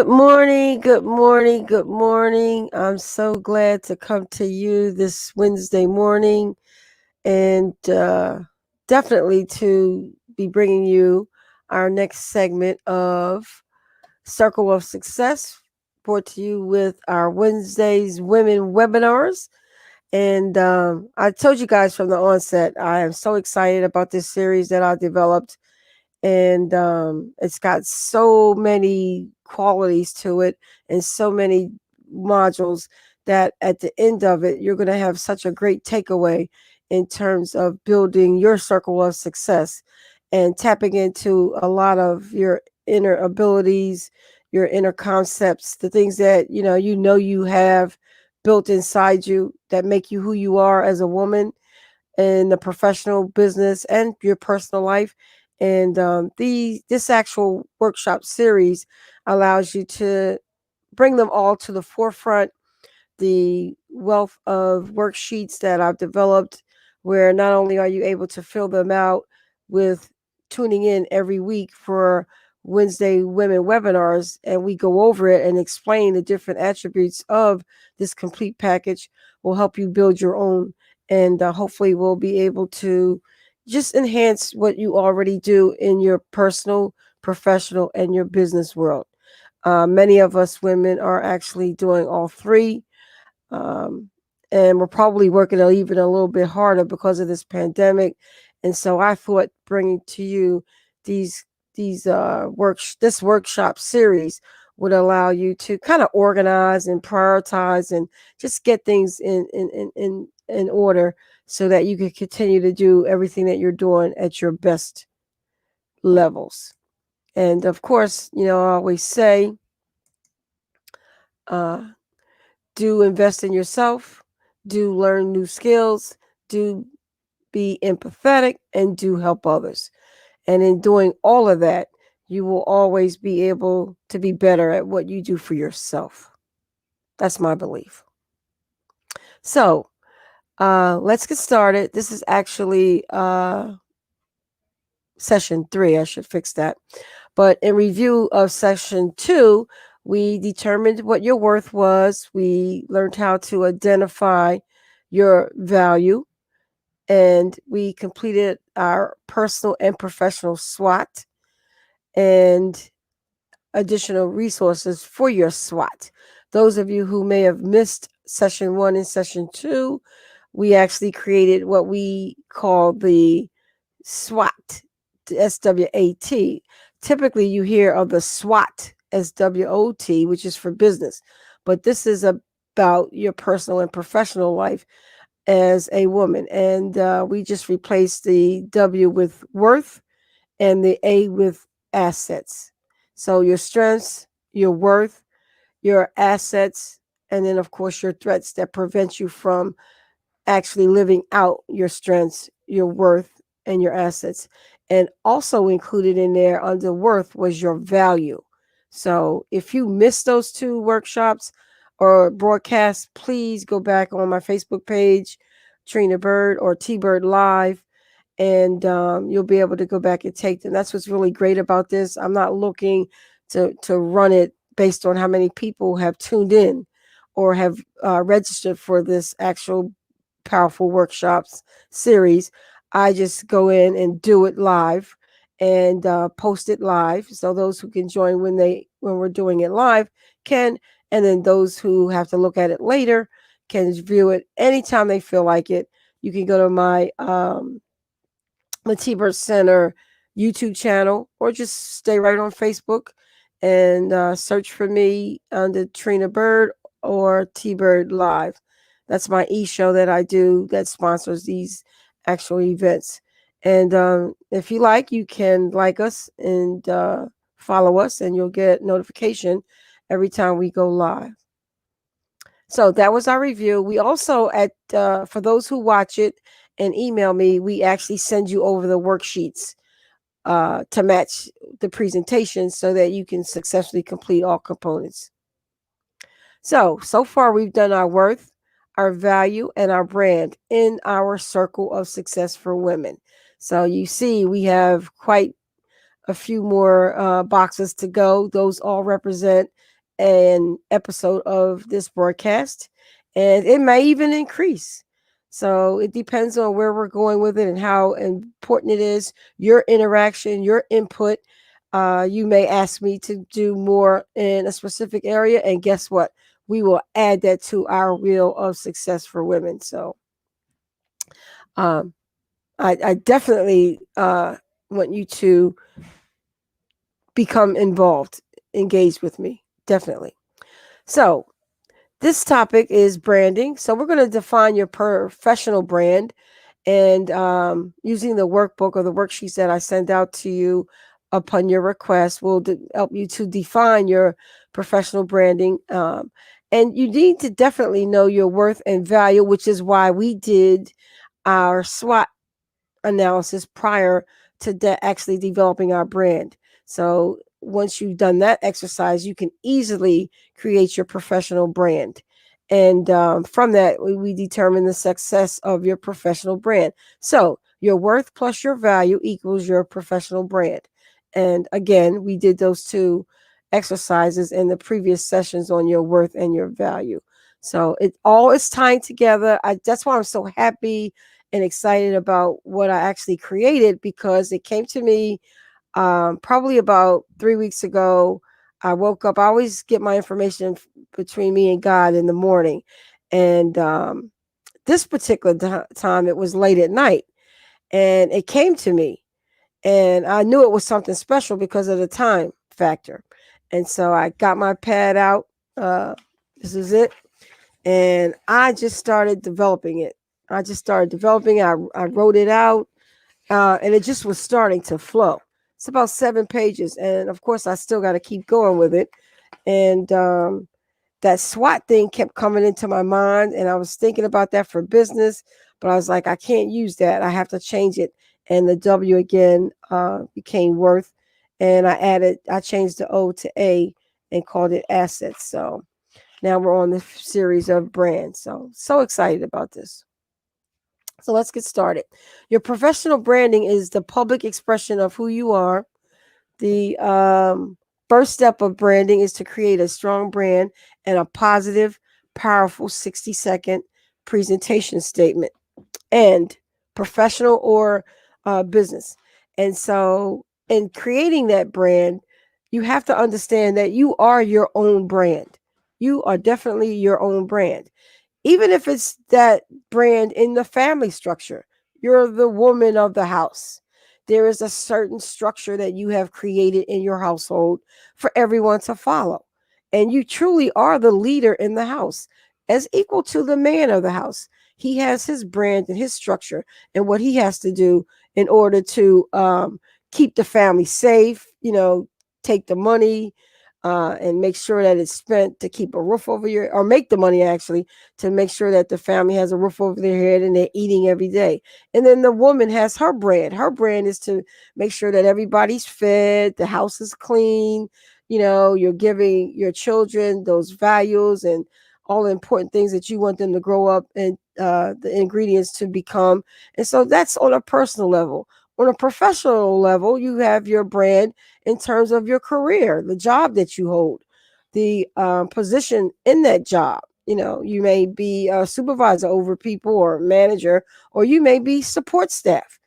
Good morning, good morning, good morning. I'm so glad to come to you this Wednesday morning and definitely to be bringing you our next segment of Circle of Success, brought to you with our Wednesdays Women webinars. And I told you guys from the onset, I am so excited about this series that I developed, and it's got so many qualities to it and so many modules that at the end of it you're going to have such a great takeaway in terms of building your circle of success and tapping into a lot of your inner abilities, your inner concepts, the things that you have built inside you that make you who you are as a woman in the professional business and your personal life. And this actual workshop series allows you to bring them all to the forefront. The wealth of worksheets that I've developed, where not only are you able to fill them out with tuning in every week for Wednesday Women webinars, and we go over it and explain the different attributes of this complete package, will help you build your own, and hopefully we'll be able to just enhance what you already do in your personal, professional, and your business world. Many of us women are actually doing all three, um, and we're probably working even a little bit harder because of this pandemic. And so I thought bringing to you these this workshop series would allow you to kind of organize and prioritize and just get things in order so that you can continue to do everything that you're doing at your best levels. And of course, I always say, uh, do invest in yourself, do learn new skills, do be empathetic, and do help others. And in doing all of that, you will always be able to be better at what you do for yourself. That's my belief. So let's get started. This is actually session 3. I should fix that. But in review of session 2, we determined what your worth was. We learned how to identify your value, and we completed our personal and professional SWOT and additional resources for your SWOT. Those of you who may have missed session 1 and session 2, we actually created what we call the SWOT, SWAT. Typically, you hear of the SWOT, SWOT, which is for business, but this is about your personal and professional life as a woman. And we just replaced the W with worth and the A with assets. So your strengths, your worth, your assets, and then, of course, your threats that prevent you from actually living out your strengths, your worth, and your assets. And also included in there under worth was your value. So if you missed those 2 workshops or broadcasts, please go back on my Facebook page, Trina Bird or T Bird Live, and you'll be able to go back and take them. That's what's really great about this. I'm not looking to run it based on how many people have tuned in or have registered for this actual powerful workshops series. I just go in and do it live and post it live, so those who can join when we're doing it live can, and then those who have to look at it later can view it anytime they feel like it. You can go to my the T-Bird Center YouTube channel, or just stay right on Facebook and search for me under Trina Bird or T-Bird Live. That's my e-show that I do that sponsors these actual events. And if you like, you can like us and follow us, and you'll get notification every time we go live. So that was our review. We also, for those who watch it and email me, we actually send you over the worksheets to match the presentation so that you can successfully complete all components. So far we've done our worth, our value, and our brand in our circle of success for women. So you see, we have quite a few more boxes to go. Those all represent an episode of this broadcast, and it may even increase. So it depends on where we're going with it and how important it is. Your interaction, your input. You may ask me to do more in a specific area, and guess what? We will add that to our wheel of success for women. So um, I definitely want you to become involved, engaged with me. Definitely. So this topic is branding. So we're going to define your professional brand, and using the workbook or the worksheets that I send out to you upon your request will help you to define your professional branding. And you need to definitely know your worth and value, which is why we did our SWOT analysis prior to actually developing our brand. So once you've done that exercise, you can easily create your professional brand. And from that, we determine the success of your professional brand. So your worth plus your value equals your professional brand. And again, we did those two exercises in the previous sessions on your worth and your value. So it all is tying together. That's why I'm so happy and excited about what I actually created, because it came to me probably about 3 weeks ago. I woke up. I always get my information between me and God in the morning, and this particular time it was late at night, and it came to me, and I knew it was something special because of the time factor. And so I got my pad out. This is it, and I just started developing it. I wrote it out, and it just was starting to flow. It's about 7 pages, and of course, I still got to keep going with it. And that SWAT thing kept coming into my mind, and I was thinking about that for business, but I was like, I can't use that. I have to change it. And the W again became worth, and I changed the O to A and called it assets. So now we're on the series of brands. So excited about this. So let's get started. Your professional branding is the public expression of who you are. The first step of branding is to create a strong brand and a positive, powerful 60-second presentation statement and professional or business. And so, in creating that brand, you have to understand that you are your own brand. You are definitely your own brand, even if it's that brand in the family structure. You're the woman of the house. There is a certain structure that you have created in your household for everyone to follow. And you truly are the leader in the house, as equal to the man of the house. He has his brand and his structure and what he has to do in order to keep the family safe, take the money, and make sure that it's spent to keep a roof over your, or make the money actually to make sure that the family has a roof over their head and they're eating every day. And then the woman has her brand. Her brand is to make sure that everybody's fed, the house is clean, you're giving your children those values and all the important things that you want them to grow up and the ingredients to become. And so that's on a personal level. On a professional level, you have your brand in terms of your career, the job that you hold, the position in that job. You may be a supervisor over people or manager, or you may be support staff.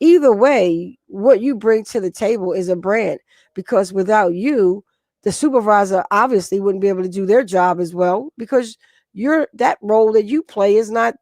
Either way, what you bring to the table is a brand, because without you, the supervisor obviously wouldn't be able to do their job as well, because that role that you play is not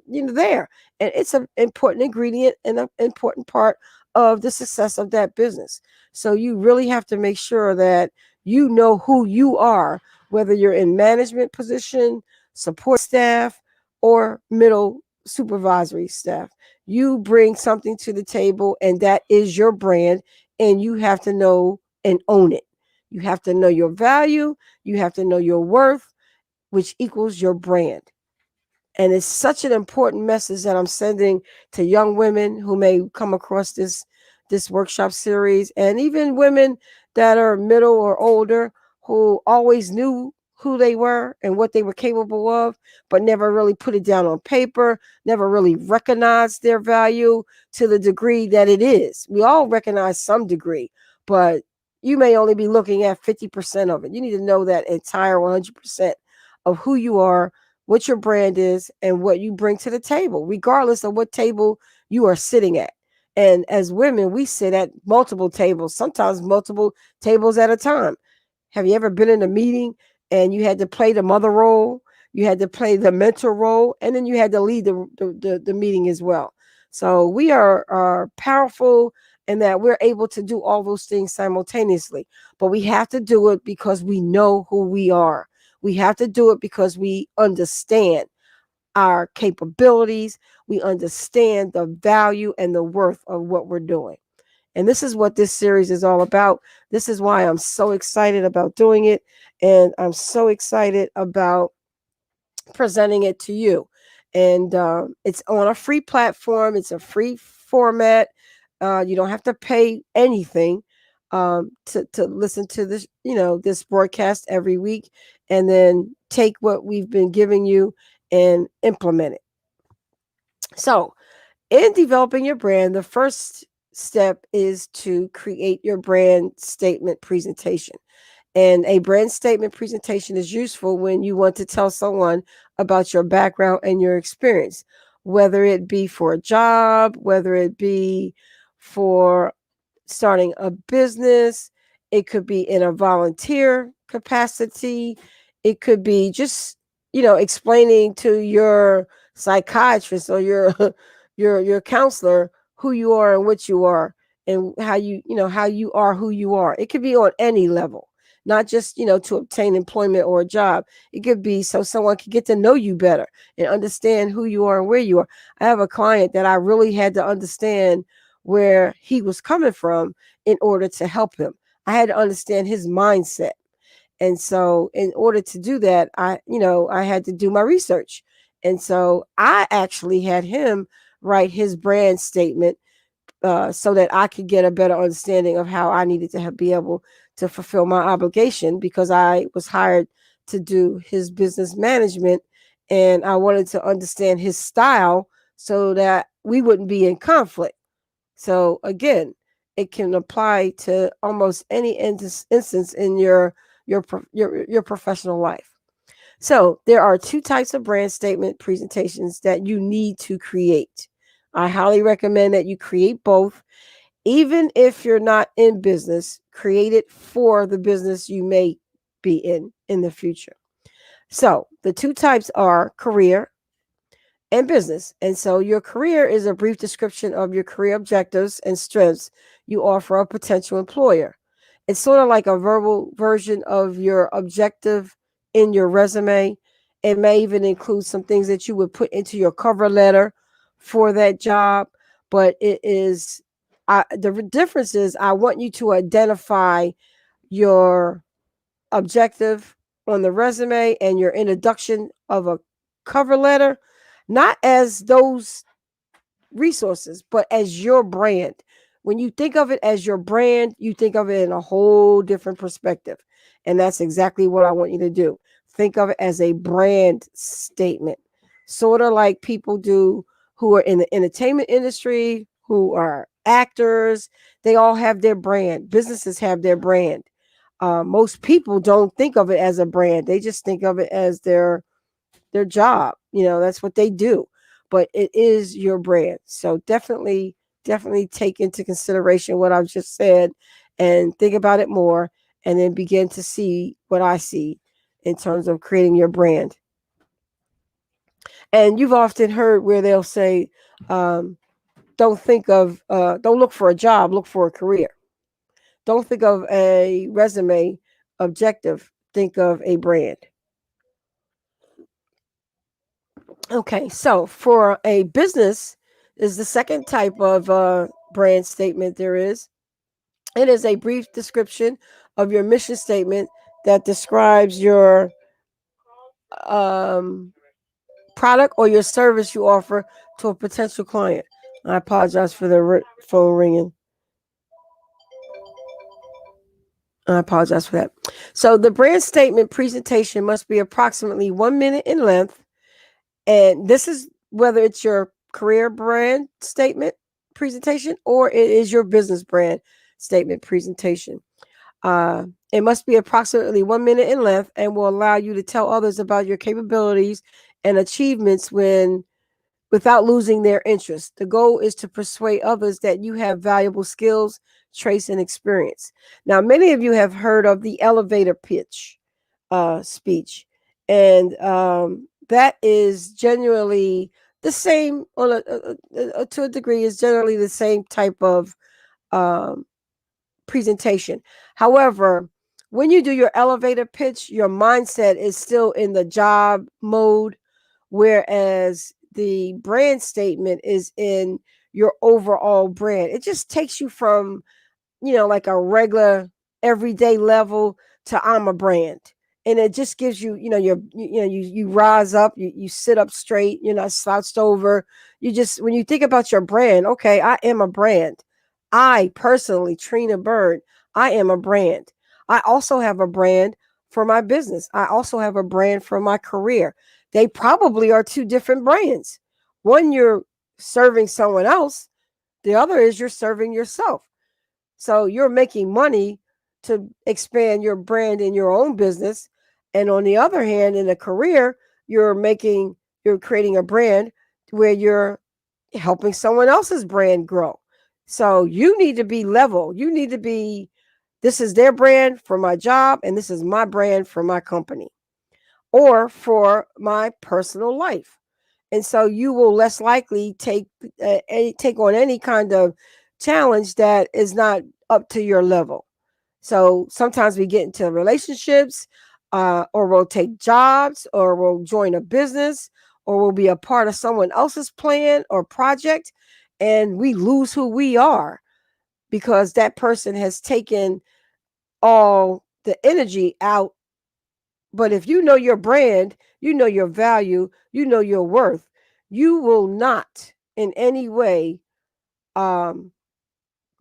there. And it's an important ingredient and an important part of the success of that business. So you really have to make sure that you know who you are, whether you're in management position, support staff, or middle supervisory staff. You bring something to the table, and that is your brand, and you have to know and own it. You have to know your value, you have to know your worth, which equals your brand. And it's such an important message that I'm sending to young women who may come across this workshop series, and even women that are middle or older who always knew who they were and what they were capable of, but never really put it down on paper, never really recognized their value to the degree that it is. We all recognize some degree, but you may only be looking at 50% of it. You need to know that entire 100% of who you are, what your brand is, and what you bring to the table, regardless of what table you are sitting at. And as women, we sit at multiple tables, sometimes multiple tables at a time. Have you ever been in a meeting and you had to play the mother role, you had to play the mentor role, and then you had to lead the meeting as well? So we are powerful in that we're able to do all those things simultaneously. But we have to do it because we know who we are. We have to do it because we understand our capabilities. We understand the value and the worth of what we're doing. And this is what this series is all about. This is why I'm so excited about doing it. And I'm so excited about presenting it to you. And it's on a free platform. It's a free format. You don't have to pay anything to listen to this, this broadcast every week, and then take what we've been giving you and implement it. So, in developing your brand, the first step is to create your brand statement presentation. And a brand statement presentation is useful when you want to tell someone about your background and your experience, whether it be for a job, whether it be for starting a business, it could be in a volunteer capacity, it could be just, explaining to your psychiatrist or your your counselor who you are and what you are, and how how you are who you are. It could be on any level, not just, to obtain employment or a job. It could be so someone can get to know you better and understand who you are and where you are. I have a client that I really had to understand where he was coming from in order to help him. I had to understand his mindset. And so in order to do that, I had to do my research. And so I actually had him write his brand statement so that I could get a better understanding of how I needed to be able to fulfill my obligation, because I was hired to do his business management, and I wanted to understand his style so that we wouldn't be in conflict. So again, it can apply to almost any instance in your professional life. So there are two types of brand statement presentations that you need to create. I highly recommend that you create both. Even if you're not in business, create it for the business you may be in the future. So the two types are career and business. And so your career is a brief description of your career objectives and strengths you offer a potential employer. It's sort of like a verbal version of your objective in your resume. It may even include some things that you would put into your cover letter for that job. But the difference is, I want you to identify your objective on the resume and your introduction of a cover letter, not as those resources, but as your brand. When you think of it as your brand, you think of it in a whole different perspective. And that's exactly what I want you to do. Think of it as a brand statement, sort of like people do who are in the entertainment industry, who are actors. They all have their brand. Businesses have their brand. Most people don't think of it as a brand. They just think of it as their job. That's what they do. But it is your brand. So definitely take into consideration what I've just said and think about it more, and then begin to see what I see in terms of creating your brand. And you've often heard where they'll say, don't look for a job, look for a career. Don't think of a resume objective, think of a brand. Okay, so for a business is the second type of brand statement there is. It is a brief description of your mission statement that describes your product or your service you offer to a potential client. I apologize for the phone ringing. I apologize for that. So the brand statement presentation must be approximately 1 minute in length. And this is whether it's your career brand statement presentation or it is your business brand statement presentation. It must be approximately 1 minute in length and will allow you to tell others about your capabilities and achievements without losing their interest. The goal is to persuade others that you have valuable skills, traits, and experience. Now, many of you have heard of the elevator pitch speech, and that is generally the same to a degree. Is generally the same type of um, presentation. However, when you do your elevator pitch, your mindset is still in the job mode, whereas the brand statement is in your overall brand. It just takes you from, like a regular everyday level to I'm a brand. And it just gives you, you rise up, you sit up straight, you're not slouched over. You just, when you think about your brand, okay, I am a brand. I personally, Trina Bird, I am a brand. I also have a brand for my business. I also have a brand for my career. They probably are two different brands. One, you're serving someone else. The other is you're serving yourself. So you're making money to expand your brand in your own business. And on the other hand, in a career, you're creating a brand where you're helping someone else's brand grow. So you need to be level. You need to be, this is their brand for my job, and this is my brand for my company or for my personal life. And so you will less likely take on any kind of challenge that is not up to your level. So sometimes we get into relationships, or we'll take jobs, or we'll join a business, or we'll be a part of someone else's plan or project, and we lose who we are because that person has taken all the energy out. But if you know your brand, you know your value, you know your worth, you will not in any way um,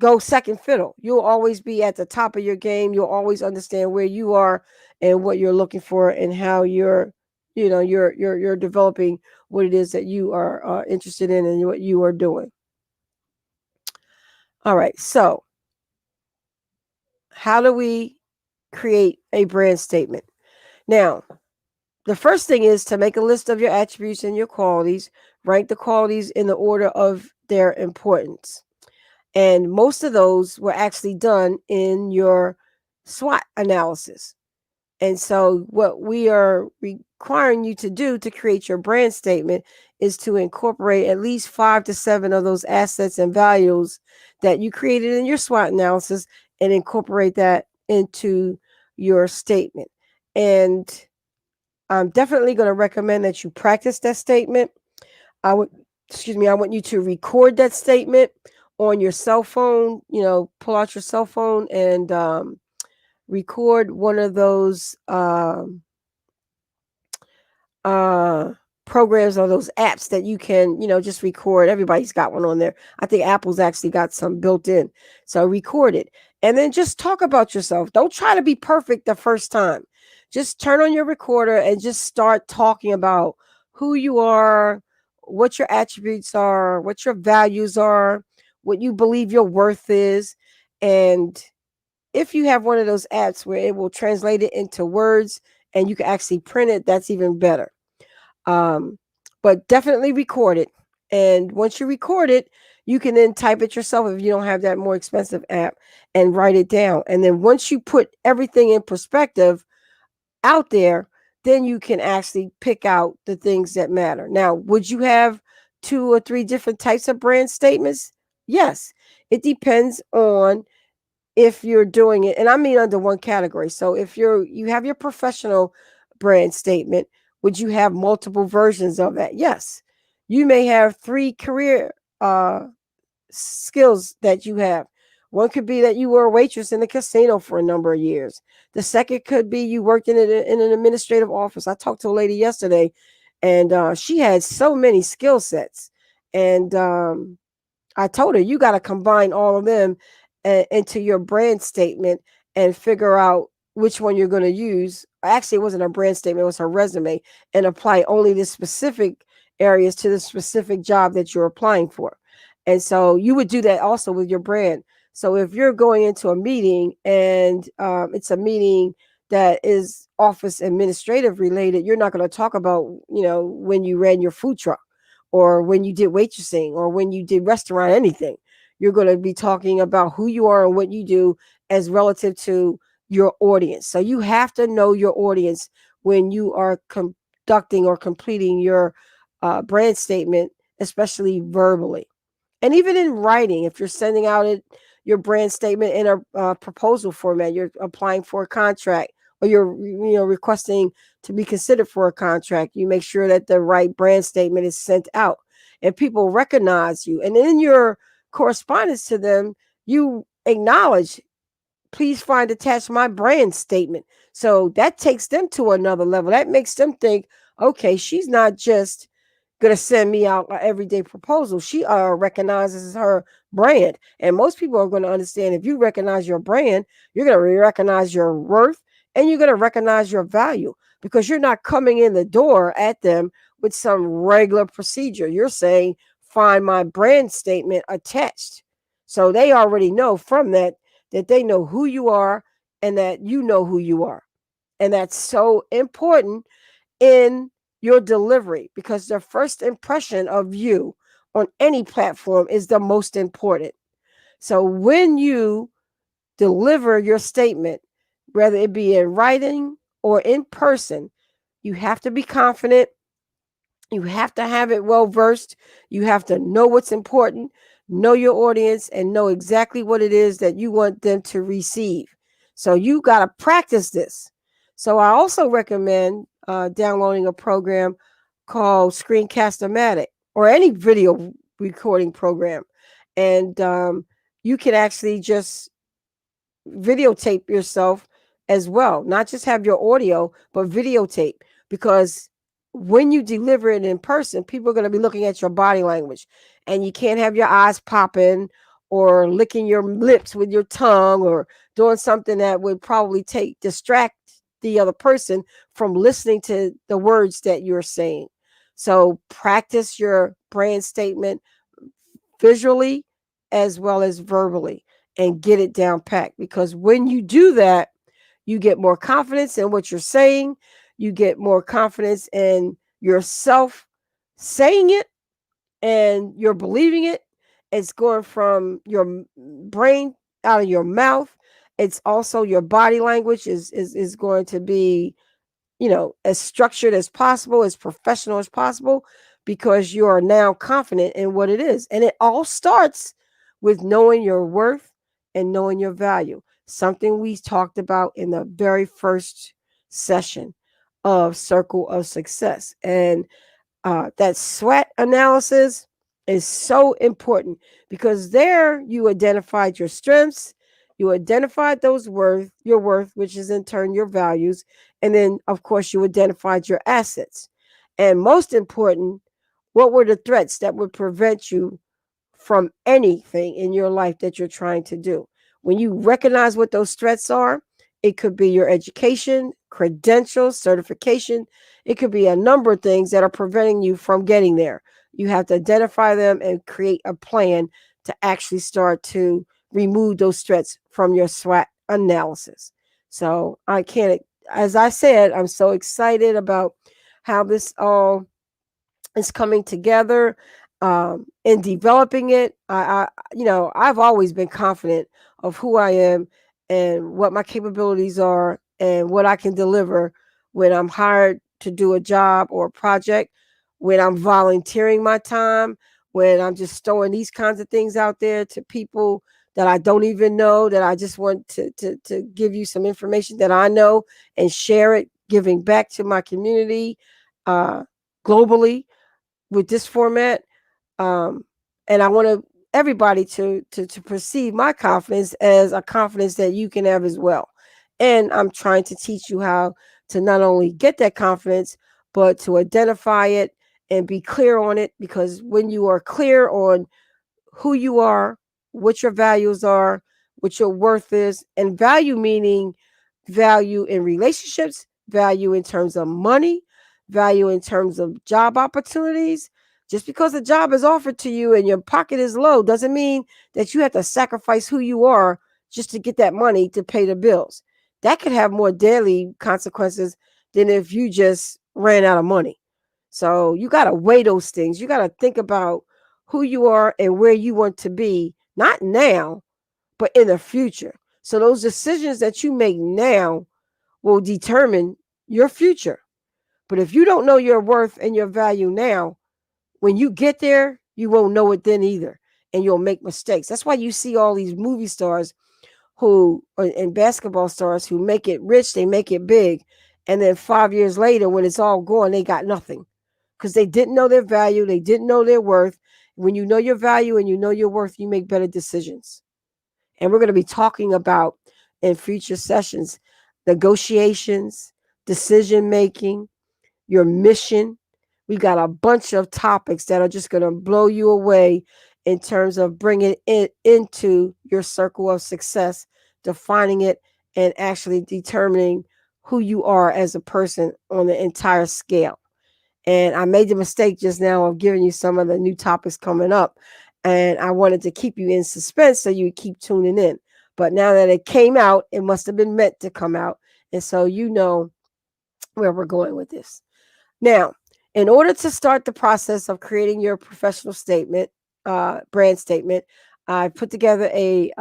go second fiddle. You'll always be at the top of your game. You'll always understand where you are and what you're looking for and how you're developing what it is that you are interested in and what you are doing. All right. So how do we create a brand statement? Now, the first thing is to make a list of your attributes and your qualities, rank the qualities in the order of their importance. And most of those were actually done in your SWOT analysis. And so, what we are requiring you to do to create your brand statement is to incorporate at least 5 to 7 of those assets and values that you created in your SWOT analysis and incorporate that into your statement. And I'm definitely going to recommend that you practice that statement. I want you to record that statement on your cell phone. Pull out your cell phone and record one of those programs or those apps that you can, just record. Everybody's got one on there. I think Apple's actually got some built in. So record it and then just talk about yourself. Don't try to be perfect the first time. Just turn on your recorder and just start talking about who you are, what your attributes are, what your values are, what you believe your worth is. And if you have one of those apps where it will translate it into words and you can actually print it, that's even better. But definitely record it. And once you record it, you can then type it yourself if you don't have that more expensive app and write it down. And then once you put everything in perspective out there, then you can actually pick out the things that matter. Now, would you have 2 or 3 different types of brand statements? Yes. It depends on if you're doing it, and I mean under one category. So if you have your professional brand statement, would you have multiple versions of that? Yes. You may have 3 career skills that you have. One could be that you were a waitress in a casino for a number of years. The second could be you worked in an administrative office. I talked to a lady yesterday, and she had so many skill sets. And I told her, you got to combine all of them into your brand statement and figure out which one you're going to use. Actually, it wasn't a brand statement, it was her resume, and apply only the specific areas to the specific job that you're applying for. And so you would do that also with your brand. So if you're going into a meeting and it's a meeting that is office administrative related, you're not going to talk about, when you ran your food truck or when you did waitressing or when you did restaurant anything. You're going to be talking about who you are and what you do as relative to your audience. So you have to know your audience when you are conducting or completing your brand statement, especially verbally. And even in writing, if you're sending out your brand statement in a proposal format, you're applying for a contract or you're requesting to be considered for a contract, you make sure that the right brand statement is sent out and people recognize you. And in your correspondence to them, you acknowledge, please find attached my brand statement. So that takes them to another level. That makes them think, okay, she's not just going to send me out an everyday proposal. She recognizes her brand. And most people are going to understand, if you recognize your brand, you're going to recognize your worth and you're going to recognize your value, because you're not coming in the door at them with some regular procedure. You're saying, find my brand statement attached. So they already know from that they know who you are and that you know who you are. And that's so important in your delivery, because the first impression of you on any platform is the most important. So when you deliver your statement, whether it be in writing or in person, you have to be confident. You have to have it well versed. You have to know what's important, know your audience, and know exactly what it is that you want them to receive. So you got to practice this. So I also recommend downloading a program called Screencast-O-Matic or any video recording program. And you can actually just videotape yourself as well, not just have your audio, but videotape, because when you deliver it in person, people are going to be looking at your body language, and you can't have your eyes popping or licking your lips with your tongue or doing something that would probably distract the other person from listening to the words that you're saying. So practice your brand statement visually as well as verbally and get it down packed, because when you do that, you get more confidence in what you're saying. You get more confidence in yourself saying it, and you're believing it. It's going from your brain out of your mouth. It's also your body language is going to be, as structured as possible, as professional as possible, because you are now confident in what it is. And it all starts with knowing your worth and knowing your value, something we talked about in the very first session of Circle of Success. And that SWOT analysis is so important, because there you identified your strengths, you identified your worth, which is in turn your values, and then of course you identified your assets. And most important, what were the threats that would prevent you from anything in your life that you're trying to do? When you recognize what those threats are, it could be your education, credentials, certification. It could be a number of things that are preventing you from getting there. You have to identify them and create a plan to actually start to remove those threats from your SWOT analysis. So as I said, I'm so excited about how this all is coming together, in developing it. I've always been confident of who I am and what my capabilities are and what I can deliver when I'm hired to do a job or a project, when I'm volunteering my time, when I'm just throwing these kinds of things out there to people that I don't even know, that I just want to give you some information that I know and share it, giving back to my community globally with this format. Um, and I want everybody to perceive my confidence as a confidence that you can have as well. And I'm trying to teach you how to not only get that confidence, but to identify it and be clear on it. Because when you are clear on who you are, what your values are, what your worth is, and value meaning value in relationships, value in terms of money, value in terms of job opportunities, Just because a job is offered to you and your pocket is low doesn't mean that you have to sacrifice who you are just to get that money to pay the bills. That could have more daily consequences than if you just ran out of money. So you got to weigh those things. You got to think about who you are and where you want to be, not now, but in the future. So those decisions that you make now will determine your future. But if you don't know your worth and your value now, when you get there, you won't know it then either. And you'll make mistakes. That's why you see all these movie stars and basketball stars who make it rich, they make it big. And then 5 years later, when it's all gone, they got nothing because they didn't know their value. They didn't know their worth. When you know your value and you know your worth, you make better decisions. And we're going to be talking about in future sessions negotiations, decision making, your mission. We got a bunch of topics that are just going to blow you away in terms of bringing it into your circle of success, defining it, and actually determining who you are as a person on the entire scale. And I made the mistake just now of giving you some of the new topics coming up. And I wanted to keep you in suspense so you keep tuning in. But now that it came out, it must have been meant to come out. And so you know where we're going with this. Now, in order to start the process of creating your professional statement, brand statement, I put together a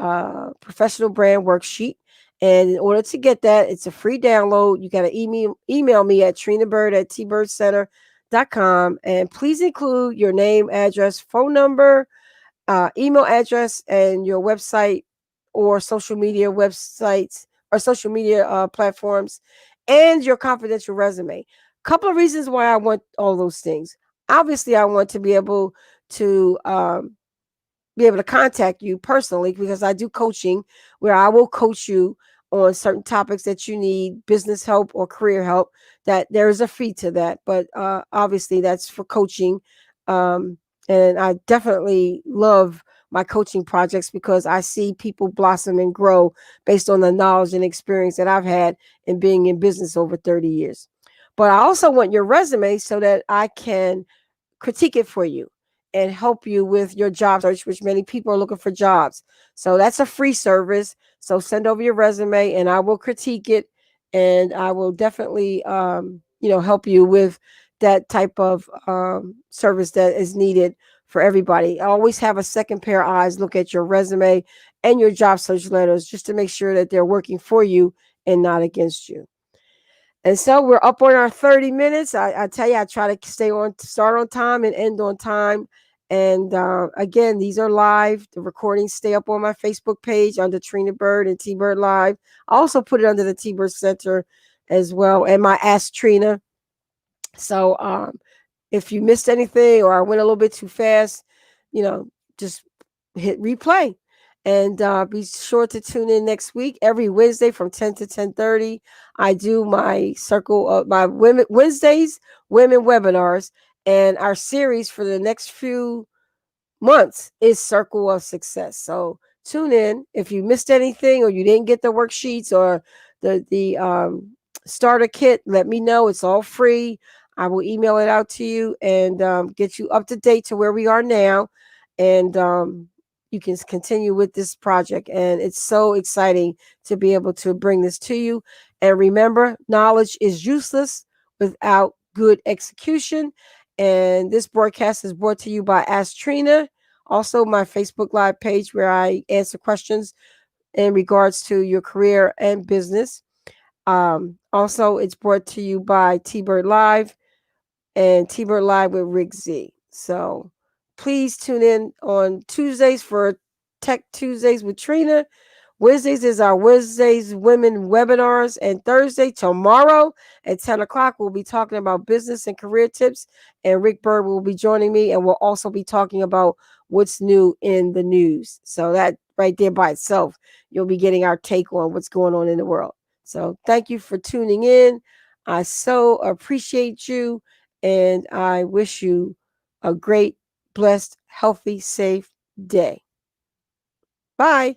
professional brand worksheet. And in order to get that, it's a free download. You got to email me at trinabird@tbirdcenter.com. And please include your name, address, phone number, email address, and your website or social media websites or social media platforms, and your confidential resume. Couple of reasons why I want all those things. Obviously, I want to be able to contact you personally because I do coaching where I will coach you on certain topics that you need business help or career help. That there is a fee to that, but obviously that's for coaching. And I definitely love my coaching projects because I see people blossom and grow based on the knowledge and experience that I've had in being in business over 30 years. But I also want your resume so that I can critique it for you and help you with your job search, which many people are looking for jobs. So that's a free service. So send over your resume and I will critique it, and I will definitely, help you with that type of service that is needed for everybody. I always have a second pair of eyes look at your resume and your job search letters just to make sure that they're working for you and not against you. And so we're up on our 30 minutes. I tell you, I try to start on time and end on time. And again, these are live. The recordings stay up on my Facebook page under Trina Bird and T Bird Live. I also put it under the T Bird Center as well, and my Ask Trina. So if you missed anything or I went a little bit too fast, just hit replay. And be sure to tune in next week every Wednesday from 10 to 10:30. I do my circle of my Wednesdays women webinars, and our series for the next few months is Circle of Success. So tune in. If you missed anything or you didn't get the worksheets or the starter kit, let me know. It's all free. I will email it out to you and get you up to date to where we are now. And you can continue with this project. And it's so exciting to be able to bring this to you. And remember, knowledge is useless without good execution. And this broadcast is brought to you by Ask Trina, also my Facebook Live page where I answer questions in regards to your career and business. Also, it's brought to you by T-Bird Live and T-Bird Live with Rick Z. So please tune in on Tuesdays for Tech Tuesdays with Trina. Wednesdays is our Wednesdays women webinars, and Thursday, tomorrow at 10 o'clock, we'll be talking about business and career tips, and Rick Bird will be joining me, and we'll also be talking about what's new in the news. So that right there by itself, you'll be getting our take on what's going on in the world. So thank you for tuning in. I so appreciate you, and I wish you a great, blessed, healthy, safe day. Bye.